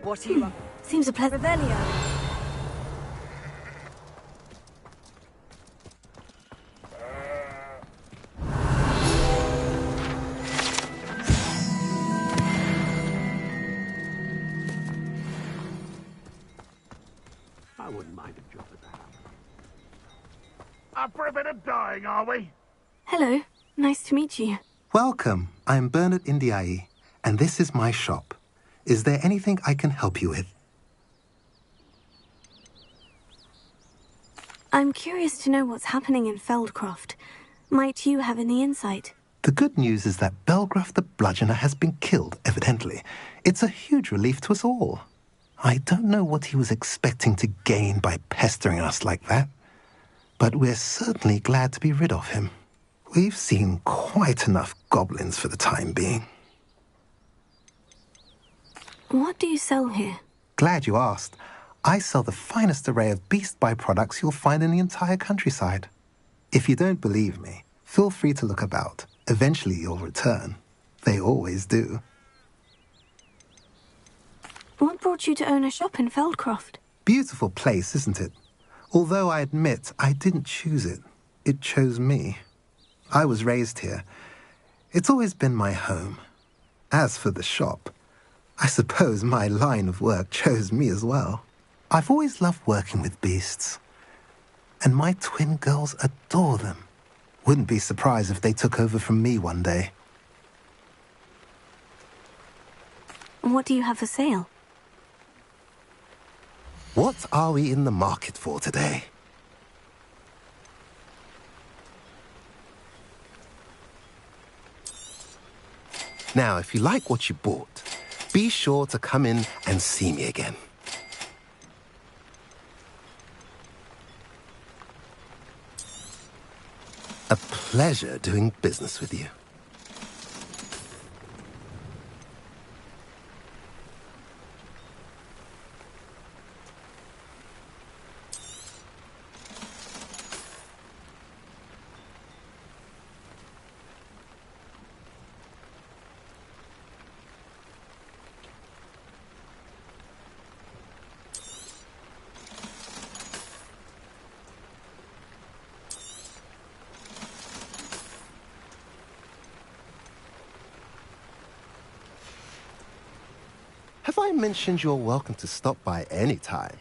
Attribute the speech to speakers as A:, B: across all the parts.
A: What are you?
B: Seems a pleasant.
A: Revelio.
C: I wouldn't mind a job at that.
D: Up for a bit of dying, are we?
B: Hello. Nice to meet you.
E: Welcome. I'm Bernard Indiai, and this is my shop. Is there anything I can help you with?
B: I'm curious to know what's happening in Feldcroft. Might you have any insight?
E: The good news is that Belgraf the Bludgeoner has been killed, evidently. It's a huge relief to us all. I don't know what he was expecting to gain by pestering us like that, but we're certainly glad to be rid of him. We've seen quite enough goblins for the time being.
B: What do you sell here?
E: Glad you asked. I sell the finest array of beast byproducts you'll find in the entire countryside. If you don't believe me, feel free to look about. Eventually you'll return. They always do.
B: What brought you to own a shop in Feldcroft?
E: Beautiful place, isn't it? Although I admit I didn't choose it. It chose me. I was raised here. It's always been my home. As for the shop, I suppose my line of work chose me as well. I've always loved working with beasts. And my twin girls adore them. Wouldn't be surprised if they took over from me one day.
B: What do you have for sale?
E: What are we in the market for today? Now, if you like what you bought, be sure to come in and see me again. A pleasure doing business with you. Have I mentioned you're welcome to stop by any time?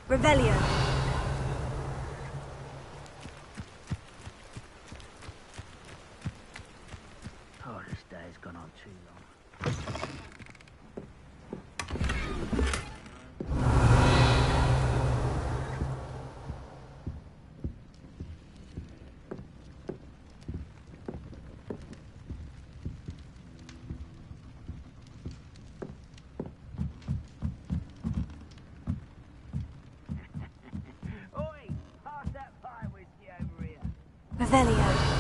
A: Revelio.
C: Oh, this day's gone on too long. Oi, pass that pie whiskey over here.
B: Revelio.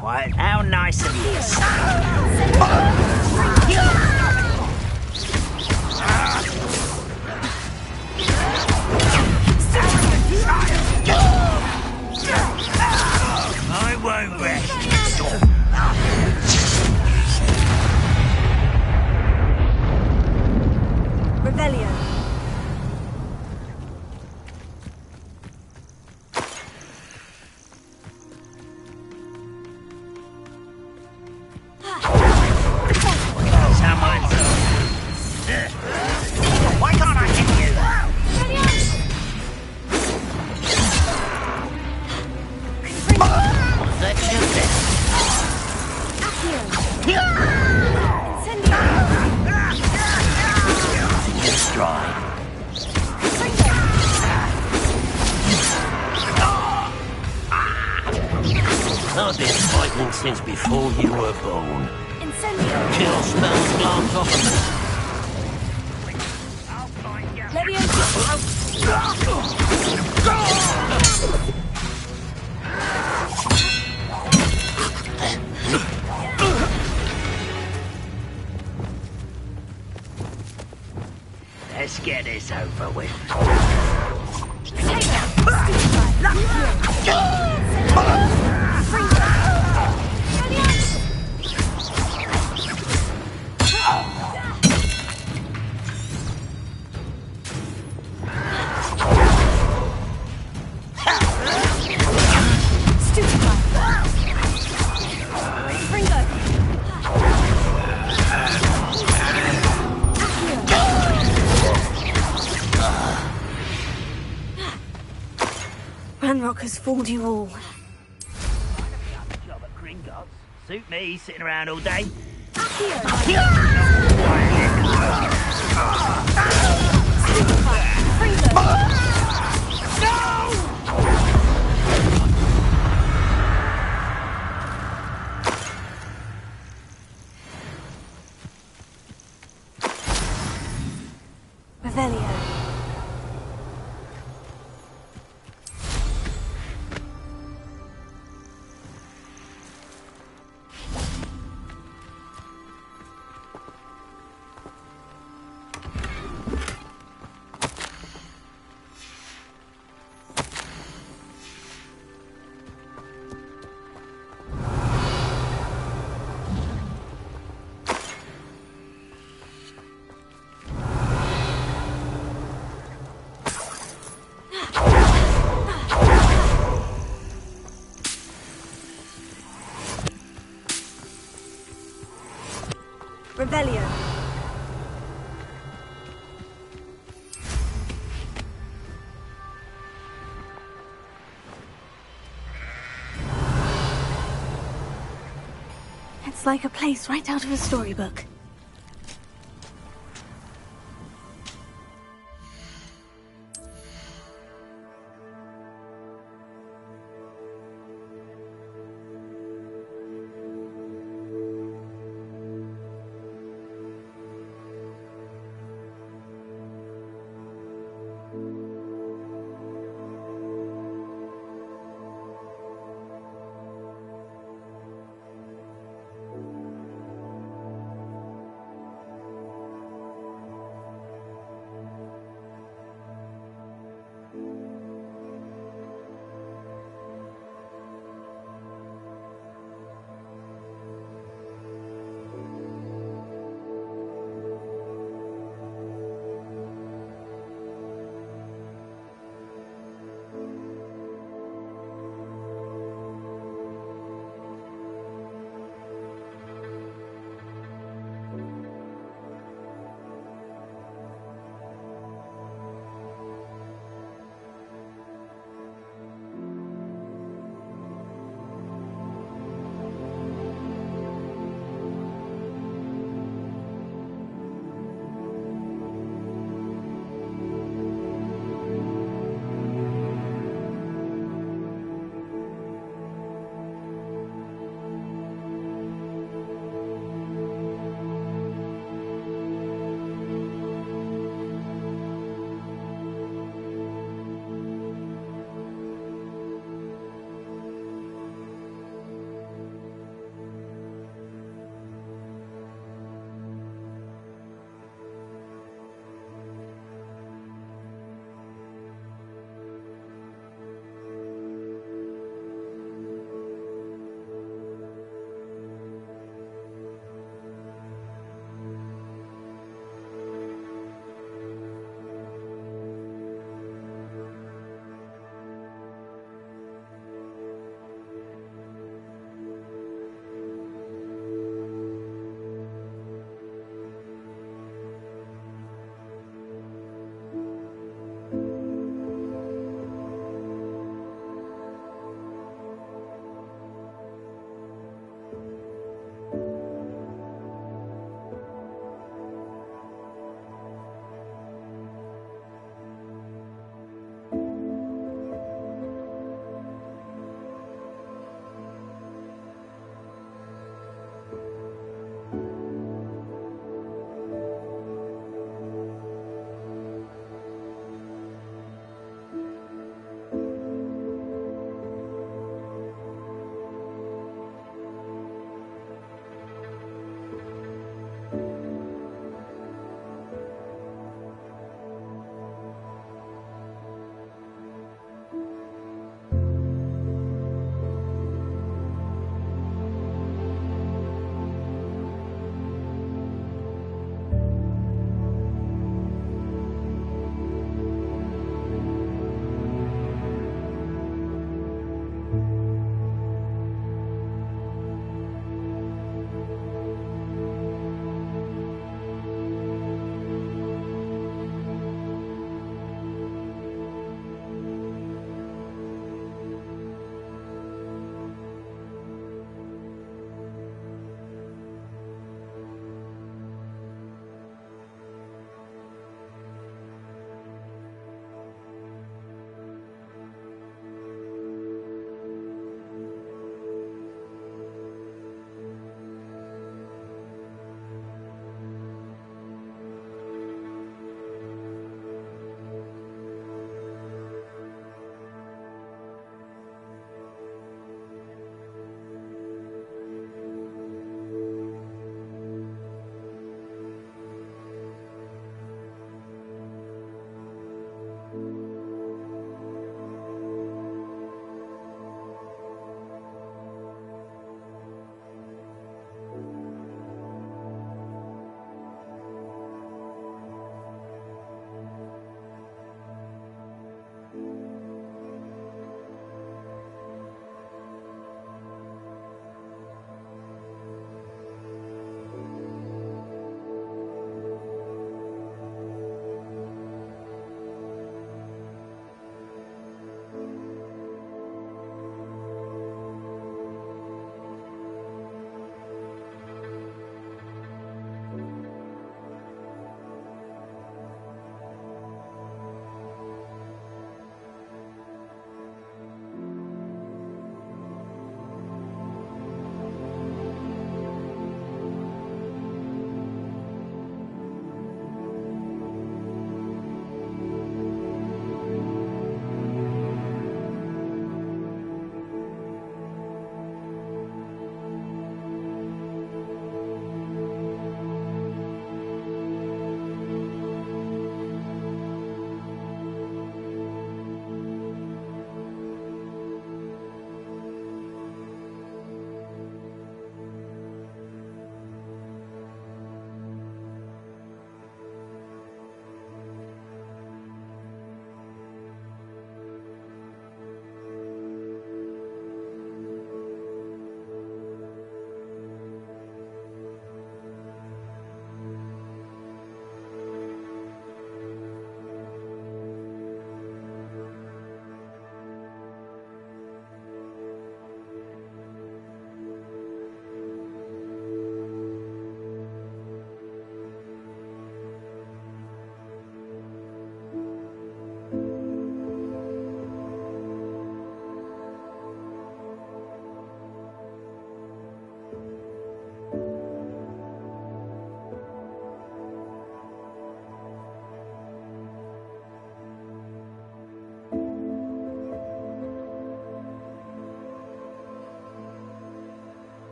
F: What? How nice of you. I won't rest.
A: Revelio.
F: Some I've been fighting since before you were born.
B: Incendio!
F: Kill smells glance off of
C: I'll find you. Let's get this over with.
B: Ranrock has fooled you all.
C: Job at Gringotts. Suit me, sitting around all day.
B: Revelio. Revelio. It's like a place right out of a storybook.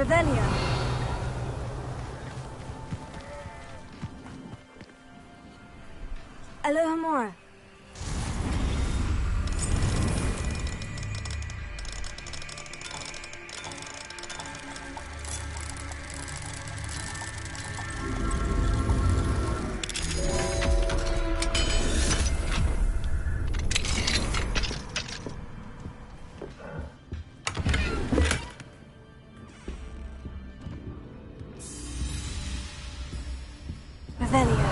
B: Revelio. Alohomora. Revelio.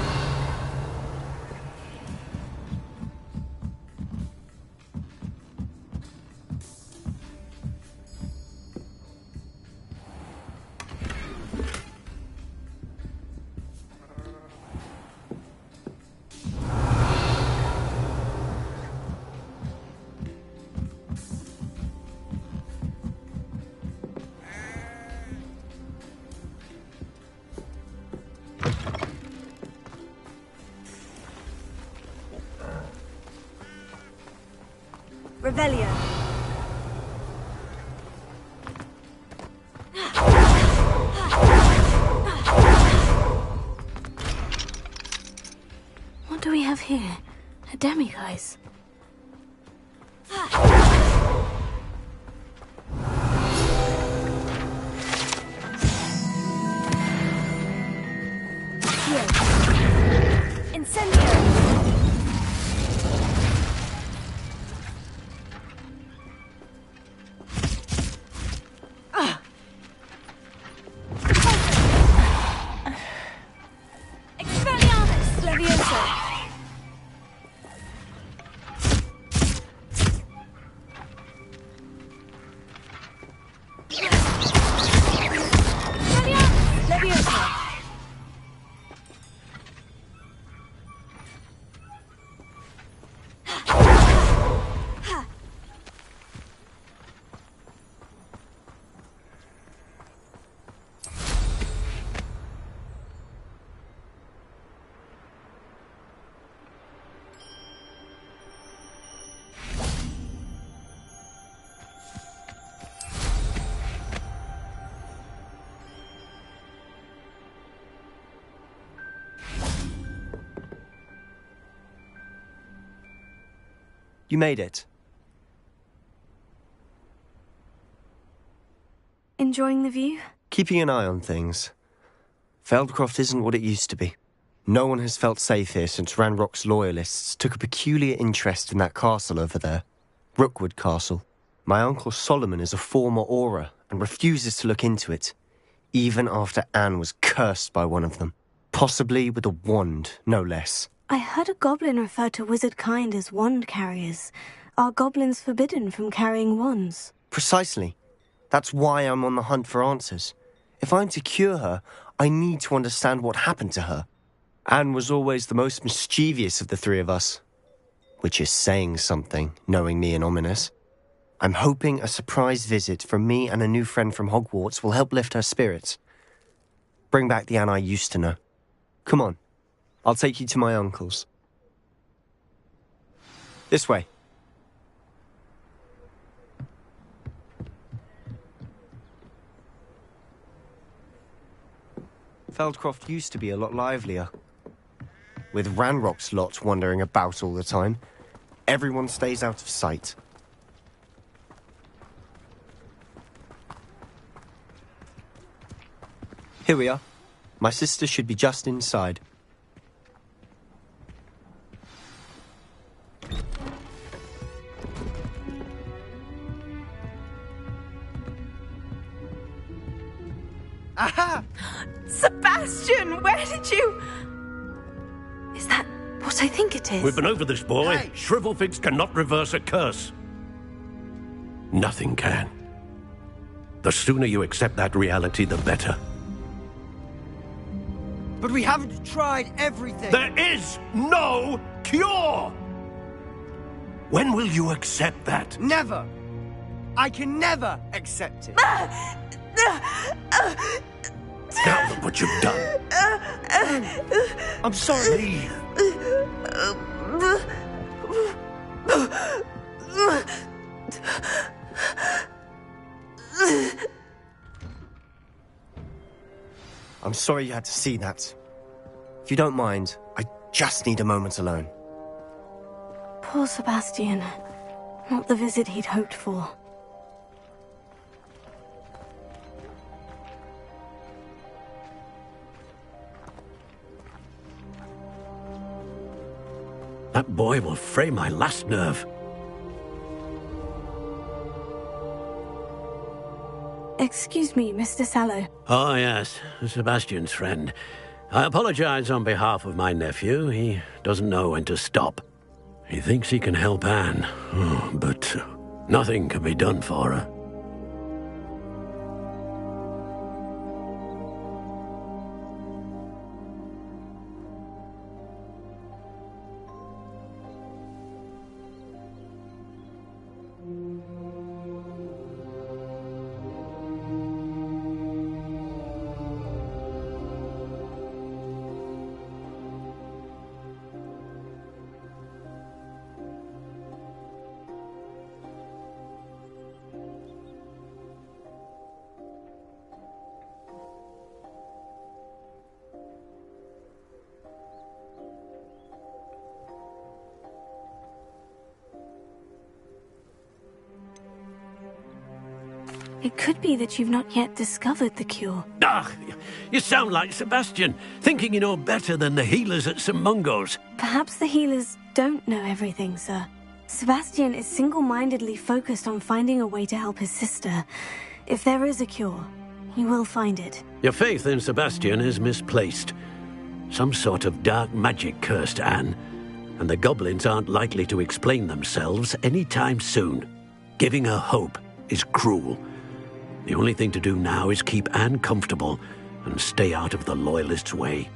B: Revelio. What do we have here? A demiguise. Incendio! Expelliarmus Levioso! Expelliarmus Levioso!
A: You made it.
B: Enjoying the view?
A: Keeping an eye on things. Feldcroft isn't what it used to be. No one has felt safe here since Ranrock's loyalists took a peculiar interest in that castle over there. Rookwood Castle. My uncle Solomon is a former Auror and refuses to look into it, even after Anne was cursed by one of them. Possibly with a wand, no less.
B: I heard a goblin refer to wizard kind as wand carriers. Are goblins forbidden from carrying wands?
A: Precisely. That's why I'm on the hunt for answers. If I'm to cure her, I need to understand what happened to her. Anne was always the most mischievous of the three of us. Which is saying something, knowing me and Ominis. I'm hoping a surprise visit from me and a new friend from Hogwarts will help lift her spirits. Bring back the Anne I used to know. Come on. I'll take you to my uncle's. This way. Feldcroft used to be a lot livelier. With Ranrock's lot wandering about all the time, everyone stays out of sight. Here we are. My sister should be just inside.
G: Aha! Sebastian, where did you...
B: Is that what I think it is?
F: We've been over this, boy.
G: Hey.
F: Shrivelfigs cannot reverse a curse. Nothing can. The sooner you accept that reality, the better.
G: But we haven't tried everything.
F: There is no cure! When will you accept that?
G: Never. I can never accept it.
F: Now look what you've done.
G: I'm sorry.
F: Leave.
A: I'm sorry you had to see that. If you don't mind, I just need a moment alone.
B: Poor Sebastian. Not the visit he'd hoped for.
F: That boy will fray my last nerve.
B: Excuse me, Mr. Sallow.
F: Oh, yes, Sebastian's friend. I apologize on behalf of my nephew. He doesn't know when to stop. He thinks he can help Anne, but nothing can be done for her.
B: It could be that you've not yet discovered the cure.
F: Ah, you sound like Sebastian, thinking you know better than the healers at St. Mungo's.
B: Perhaps the healers don't know everything, sir. Sebastian is single-mindedly focused on finding a way to help his sister. If there is a cure, he will find it.
F: Your faith in Sebastian is misplaced. Some sort of dark magic cursed Anne, and the goblins aren't likely to explain themselves anytime soon. Giving her hope is cruel. The only thing to do now is keep Anne comfortable and stay out of the Loyalists' way.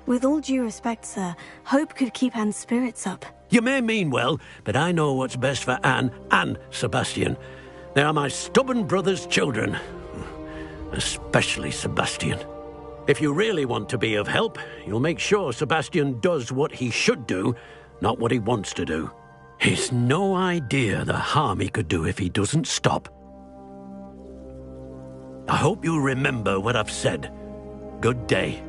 B: With all due respect, sir, hope could keep Anne's spirits up.
F: You may mean well, but I know what's best for Anne and Sebastian. They are my stubborn brother's children. Especially Sebastian. If you really want to be of help, you'll make sure Sebastian does what he should do, not what he wants to do. He's no idea the harm he could do if he doesn't stop. I hope you remember what I've said. Good day.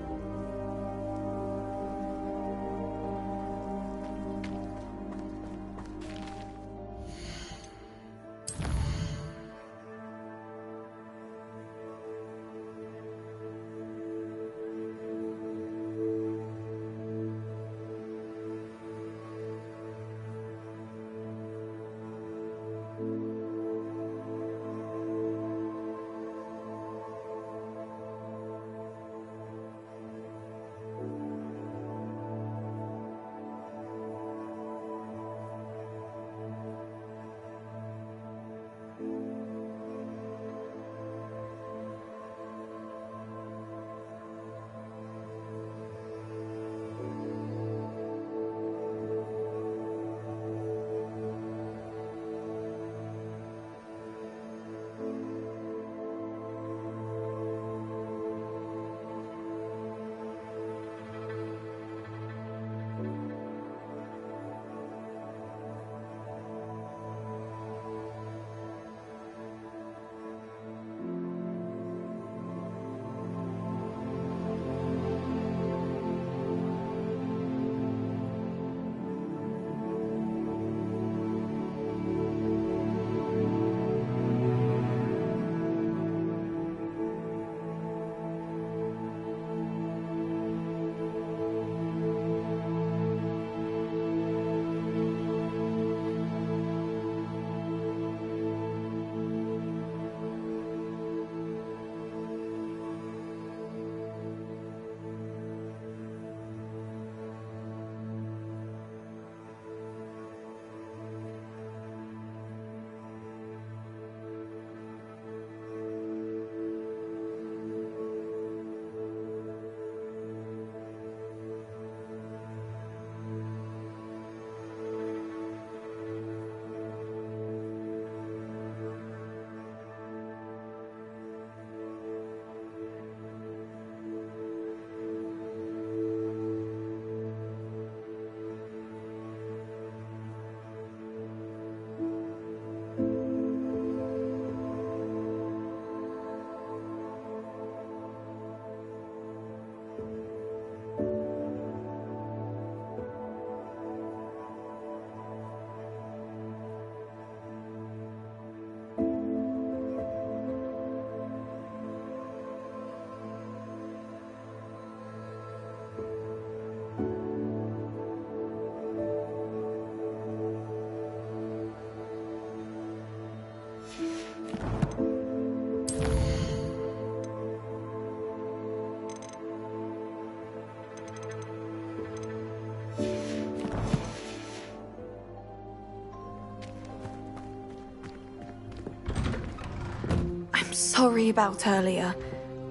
H: sorry about earlier.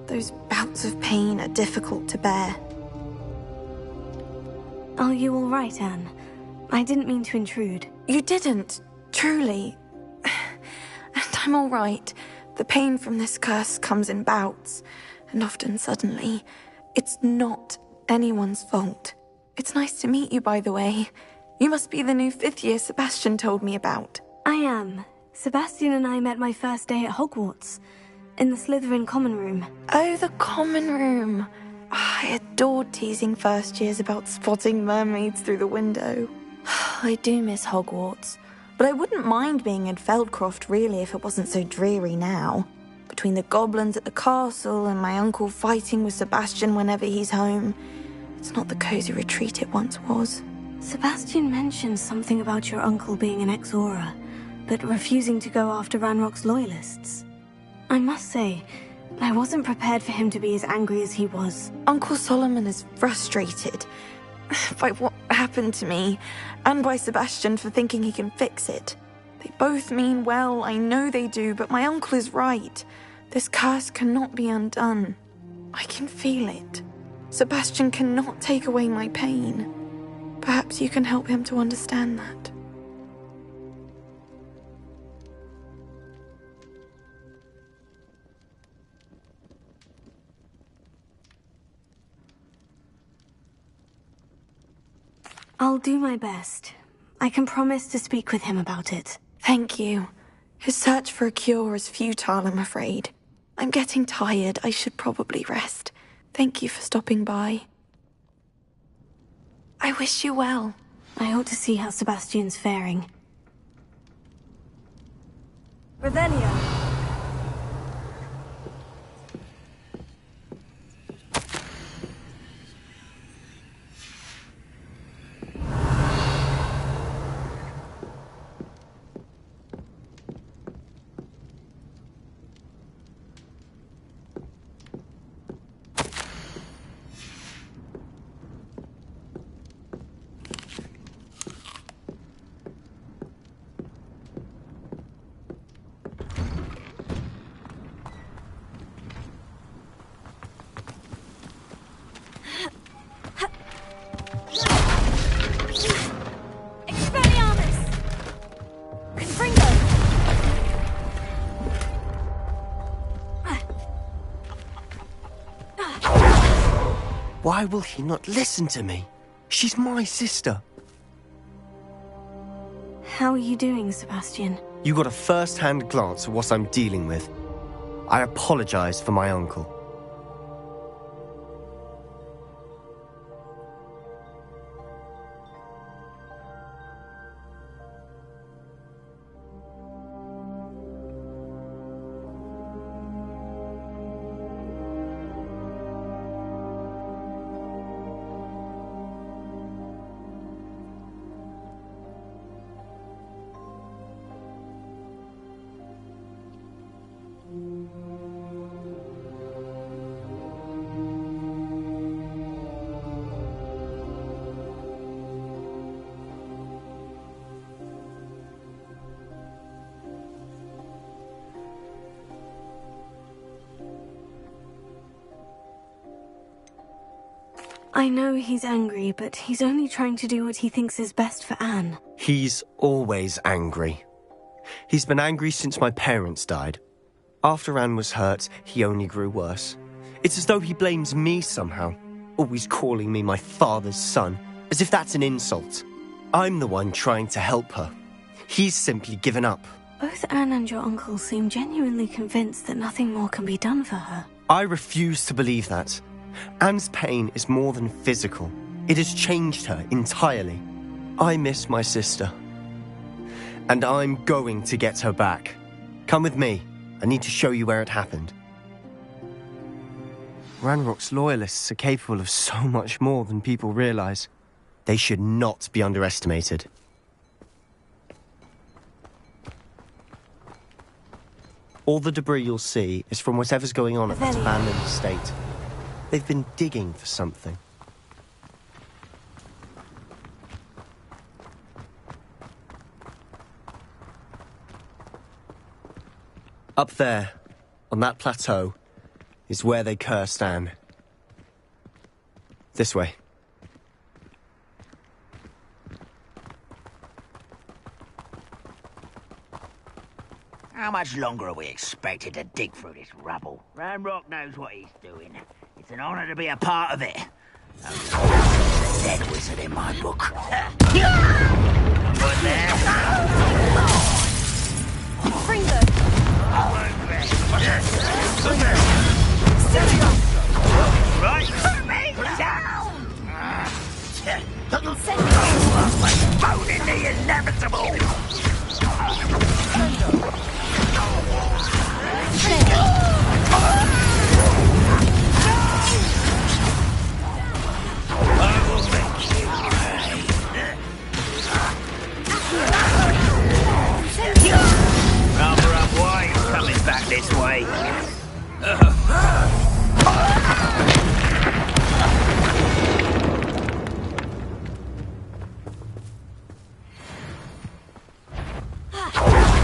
H: Those bouts of pain are difficult to bear.
B: Are you all right, Anne? I didn't mean to intrude.
H: You didn't, truly. And I'm all right. The pain from this curse comes in bouts, and often suddenly. It's not anyone's fault. It's nice to meet you, by the way. You must be the new 5th year Sebastian told me about.
B: I am. Sebastian and I met my first day at Hogwarts, in the Slytherin common room.
H: Oh, the common room. I adored teasing first years about spotting mermaids through the window. I do miss Hogwarts, but I wouldn't mind being in Feldcroft really if it wasn't so dreary now. Between the goblins at the castle and my uncle fighting with Sebastian whenever he's home, it's not the cozy retreat it once was.
B: Sebastian mentioned something about your uncle being an ex-Auror, but refusing to go after Ranrock's loyalists. I must say, I wasn't prepared for him to be as angry as he was.
H: Uncle Solomon is frustrated by what happened to me, and by Sebastian for thinking he can fix it. They both mean well, I know they do, but my uncle is right. This curse cannot be undone. I can feel it. Sebastian cannot take away my pain. Perhaps you can help him to understand that.
B: I'll do my best. I can promise to speak with him about it.
H: Thank you. His search for a cure is futile, I'm afraid. I'm getting tired. I should probably rest. Thank you for stopping by. I wish you well.
B: I ought to see how Sebastian's faring. Revelio.
A: Why will he not listen to me? She's my sister.
B: How are you doing, Sebastian?
A: You got a first-hand glance at what I'm dealing with. I apologize for my uncle.
B: I know he's angry, but he's only trying to do what he thinks is best for Anne.
A: He's always angry. He's been angry since my parents died. After Anne was hurt, he only grew worse. It's as though he blames me somehow, always calling me my father's son, as if that's an insult. I'm the one trying to help her. He's simply given up.
B: Both Anne and your uncle seem genuinely convinced that nothing more can be done for her.
A: I refuse to believe that. Anne's pain is more than physical. It has changed her entirely. I miss my sister. And I'm going to get her back. Come with me. I need to show you where it happened. Ranrock's loyalists are capable of so much more than people realize. They should not be underestimated. All the debris you'll see is from whatever's going on at that abandoned estate. They've been digging for something. Up there, On that plateau is where they cursed Anne. This way.
C: How much longer are we expected to dig through this rubble? Ranrock knows what he's doing. It's an honor to be a part of it. The dead wizard in my book. Someone there?
B: Fringo!
C: Right, put me down! Postponing the inevitable! Rather unwise coming back this way.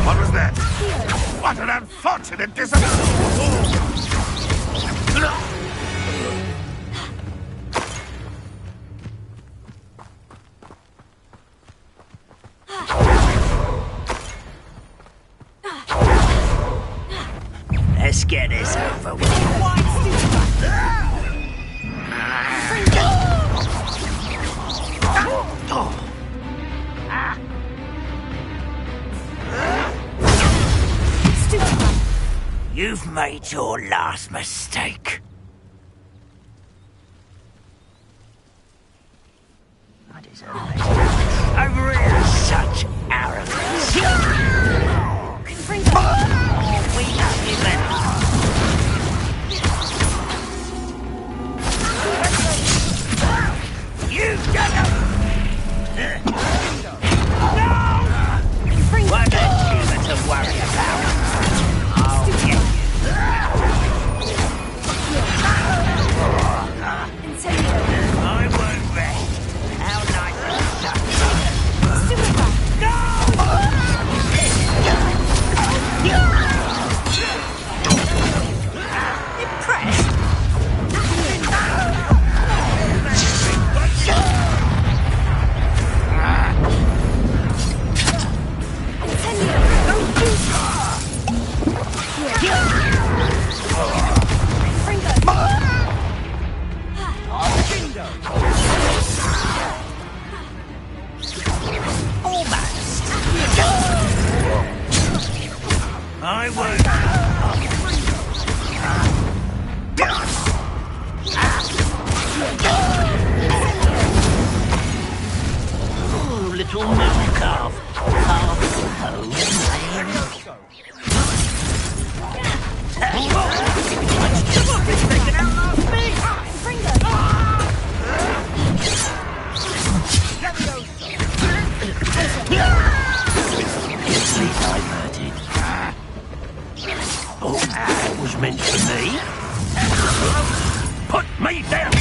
D: What was that? What an unfortunate disappointment!
C: Let's get this over with. You've made your last mistake. I deserve it. Over here, such arrogance. We have you then. You get up! No! What a human to worry about. I'll get you. I won't rest. How nice and I won't. Oh, little milk calf. Home, oh, that was meant for me. Put me down!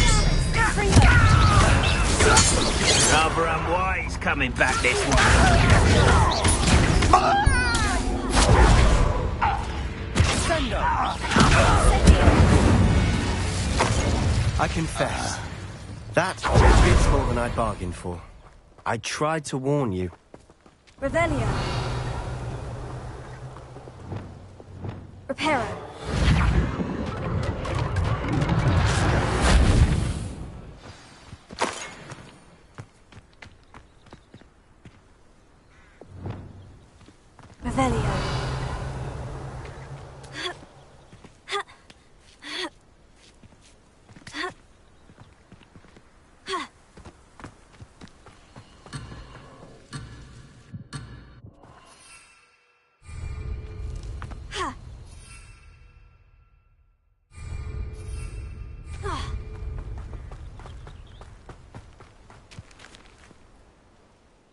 C: Rather unwise coming back this way.
A: I confess, that was a bit more than I bargained for. I tried to warn you.
B: Revelio. Reparo. Revelio.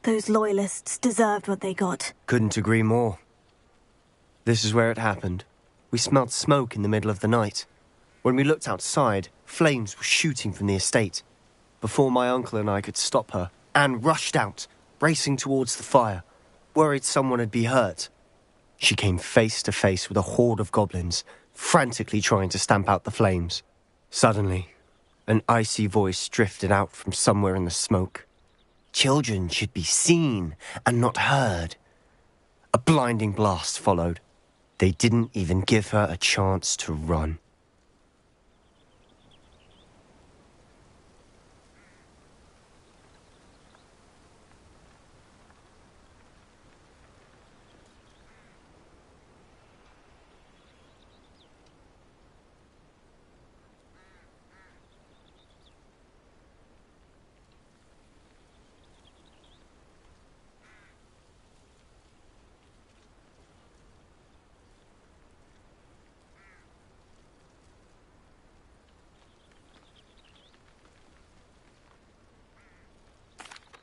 B: Those loyalists deserved what they got.
A: Couldn't agree more. This is where it happened. We smelled smoke in the middle of the night. When we looked outside, flames were shooting from the estate. Before my uncle and I could stop her, Anne rushed out, racing towards the fire, worried someone had been hurt. She came face to face with a horde of goblins, frantically trying to stamp out the flames. Suddenly, an icy voice drifted out from somewhere in the smoke. Children should be seen and not heard. A blinding blast followed. They didn't even give her a chance to run.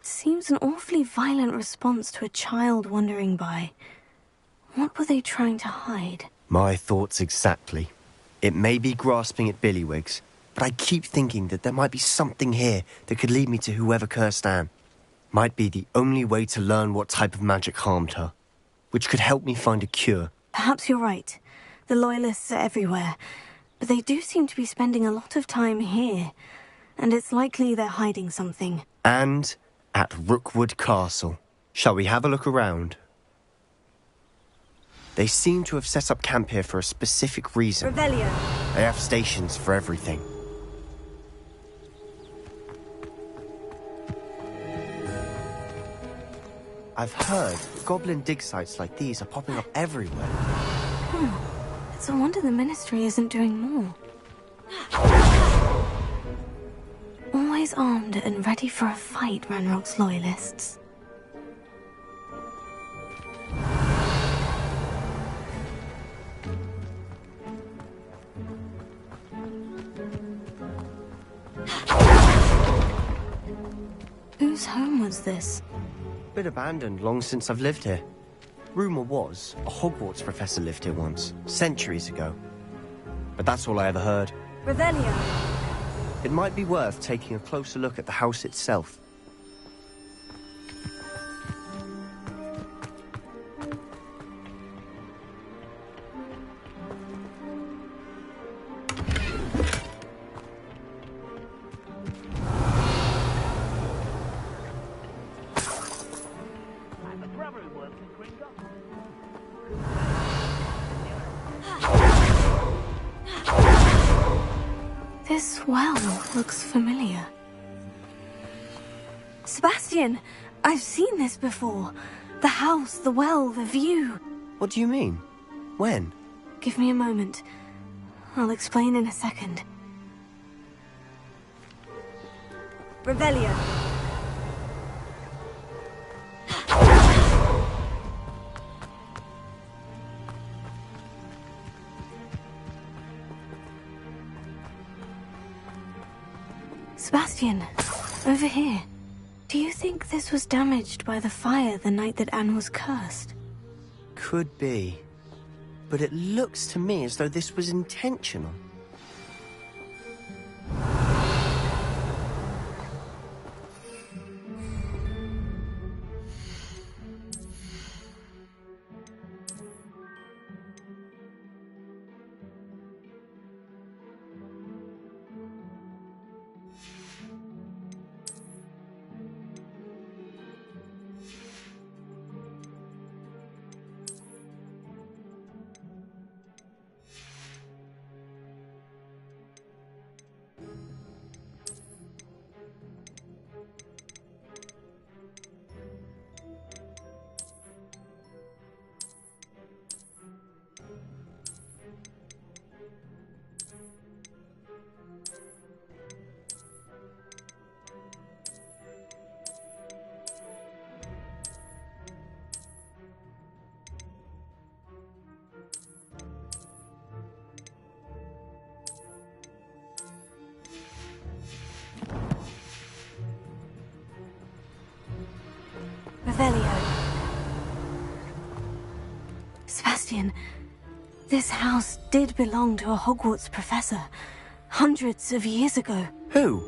B: Seems an awfully violent response to a child wandering by. What were they trying to hide?
A: My thoughts exactly. It may be grasping at Billywigs, but I keep thinking that there might be something here that could lead me to whoever cursed Anne. Might be the only way to learn what type of magic harmed her, which could help me find a cure.
B: Perhaps you're right. The Loyalists are everywhere, but they do seem to be spending a lot of time here, and it's likely they're hiding something.
A: And at Rookwood Castle. Shall we have a look around? They seem to have set up camp here for a specific reason.
B: Revelio.
A: They have stations for everything. I've heard that goblin dig sites like these are popping up everywhere.
B: It's a wonder the Ministry isn't doing more. Always armed and ready for a fight, Ranrock's Loyalists. Whose home was this?
A: Been abandoned long since I've lived here. Rumour was a Hogwarts professor lived here once, centuries ago. But that's all I ever heard.
B: Revelio.
A: It might be worth taking a closer look at the house itself.
B: This well looks familiar. Sebastian! I've seen this before. The house, the well, the view.
A: What do you mean? When?
B: Give me a moment. I'll explain in a second. Revelio. Sebastian, over here. Do you think this was damaged by the fire the night that Anne was cursed?
A: Could be. But it looks to me as though this was intentional. Revelio. Sebastian, this house did belong to a Hogwarts professor, hundreds of years ago. Who?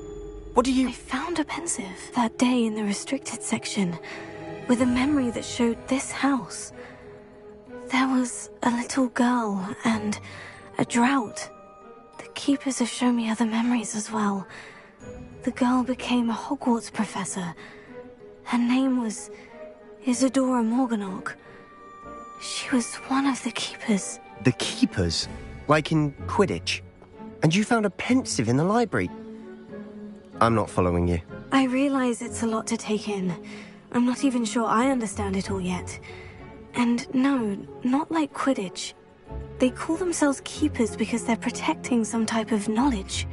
A: What do you...
B: I found a pensive that day in the restricted section, with a memory that showed this house. There was a little girl and a drought. The Keepers have shown me other memories as well. The girl became a Hogwarts professor. Her name was Isadora Morganach. She was one of the Keepers.
A: The Keepers? Like in Quidditch? And you found a pensive in the library? I'm not following you.
B: I realize it's a lot to take in. I'm not even sure I understand it all yet. And no, not like Quidditch. They call themselves Keepers because they're protecting some type of knowledge.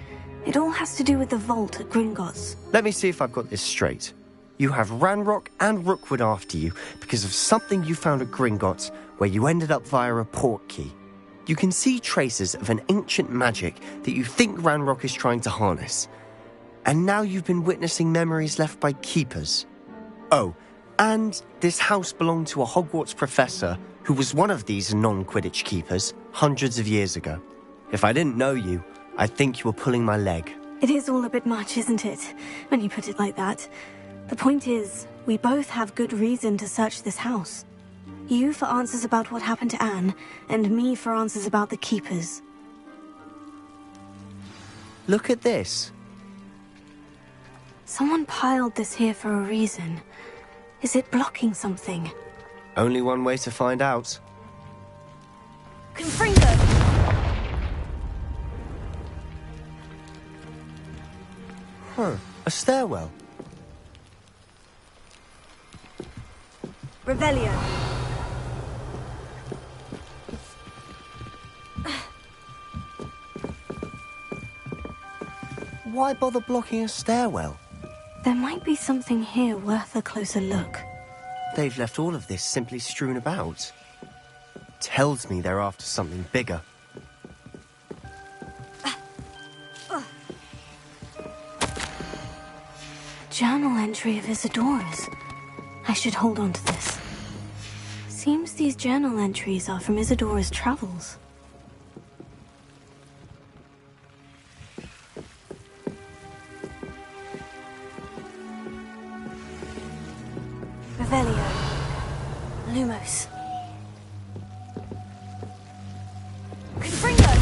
B: It all has to do with the vault at Gringotts.
A: Let me see if I've got this straight. You have Ranrock and Rookwood after you because of something you found at Gringotts where you ended up via a port key. You can see traces of an ancient magic that you think Ranrock is trying to harness. And now you've been witnessing memories left by Keepers. Oh, and this house belonged to a Hogwarts professor who was one of these non-Quidditch Keepers hundreds of years ago. If I didn't know you, I'd think you were pulling my leg.
B: It is all a bit much, isn't it, when you put it like that? The point is, we both have good reason to search this house. You for answers about what happened to Anne, and me for answers about the Keepers.
A: Look at this.
B: Someone piled this here for a reason. Is it blocking something?
A: Only one way to find out.
B: Confringo!
A: Huh, a stairwell.
B: Revelio.
A: Why bother blocking a stairwell?
B: There might be something here worth a closer look.
A: They've left all of this simply strewn about. Tells me they're after something bigger.
B: Journal entry of Isadora's. I should hold on to this. Seems these journal entries are from Isadora's travels. Revelio. Lumos. Confringo!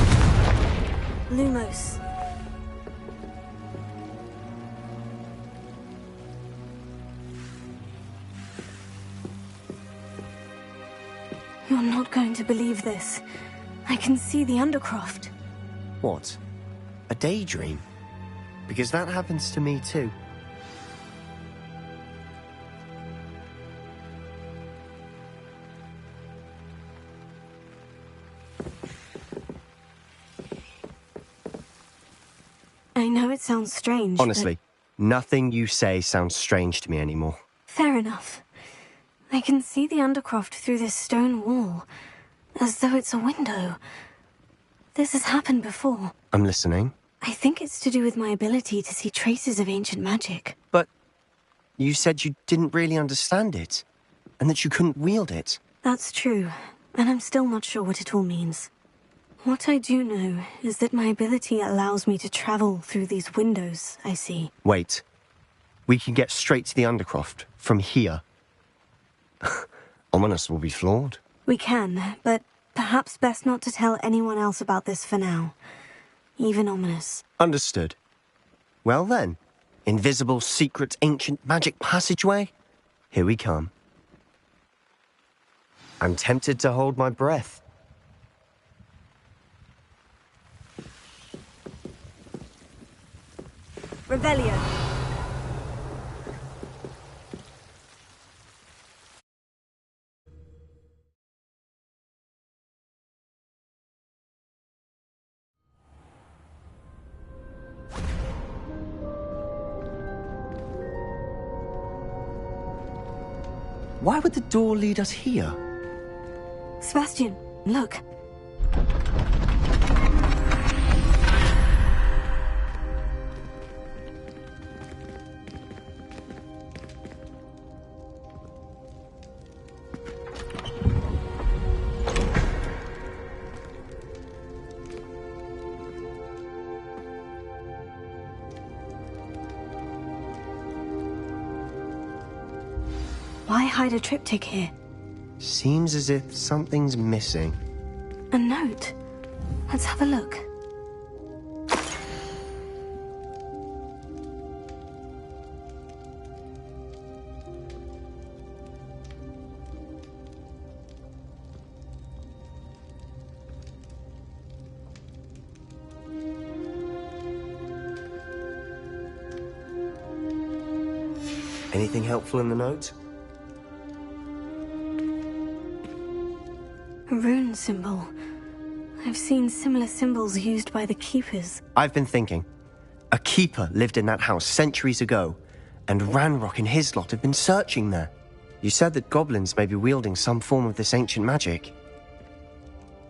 B: Lumos. You're not going to believe this. I can see the Undercroft.
A: What? A daydream? Because that happens to me too.
B: I know it sounds strange,
A: Honestly, nothing you say sounds strange to me anymore.
B: Fair enough. I can see the Undercroft through this stone wall, as though it's a window. This has happened before.
A: I'm listening.
B: I think it's to do with my ability to see traces of ancient magic.
A: But you said you didn't really understand it, and that you couldn't wield it.
B: That's true, and I'm still not sure what it all means. What I do know is that my ability allows me to travel through these windows I see.
A: Wait. We can get straight to the Undercroft from here. Ominis will be floored.
B: We can, but perhaps best not to tell anyone else about this for now. Even Ominis.
A: Understood. Well then, invisible, secret, ancient magic passageway? Here we come. I'm tempted to hold my breath.
B: Revelio.
A: Why would the door lead us here?
B: Sebastian, look. Why hide a triptych here?
A: Seems as if something's missing.
B: A note? Let's have a look.
A: Anything helpful in the note?
B: A rune symbol. I've seen similar symbols used by the Keepers.
A: I've been thinking. A keeper lived in that house centuries ago, and Ranrock and his lot have been searching there. You said that goblins may be wielding some form of this ancient magic.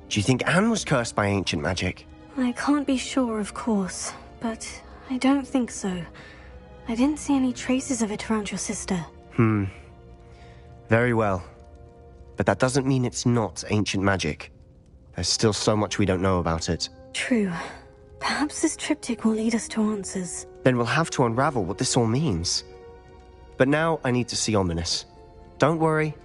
A: Do you think Anne was cursed by ancient magic?
B: I can't be sure, of course, but I don't think so. I didn't see any traces of it around your sister.
A: Very well. But that doesn't mean it's not ancient magic. There's still so much we don't know about it.
B: True. Perhaps this triptych will lead us to answers.
A: Then we'll have to unravel what this all means. But now I need to see Ominis. Don't worry,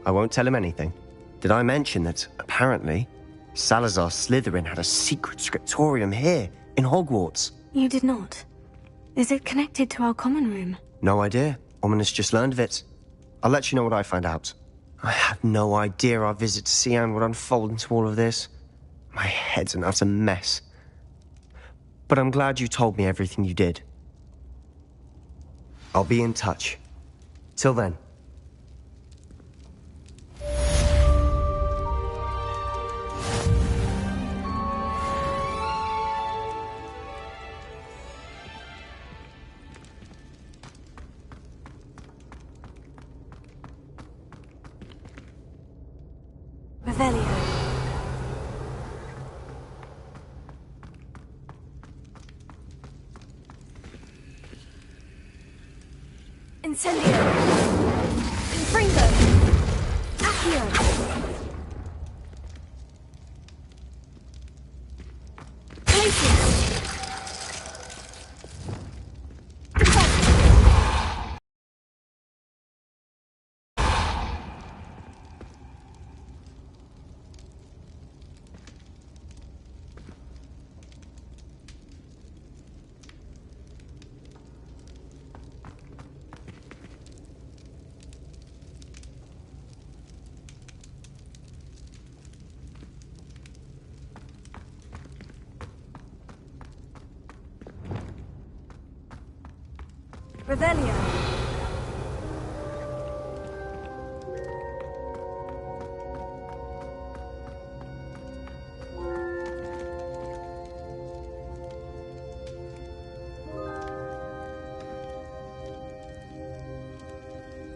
A: I won't tell him anything. Did I mention that, apparently, Salazar Slytherin had a secret scriptorium here, in Hogwarts?
B: You did not. Is it connected to our common room?
A: No idea. Ominis just learned of it. I'll let you know what I find out. I had no idea our visit to Cian would unfold into all of this. My head's an utter mess. But I'm glad you told me everything you did. I'll be in touch. Till then.
B: Revelio. Incendio. Infringo. Accio. Glacius. Revelio.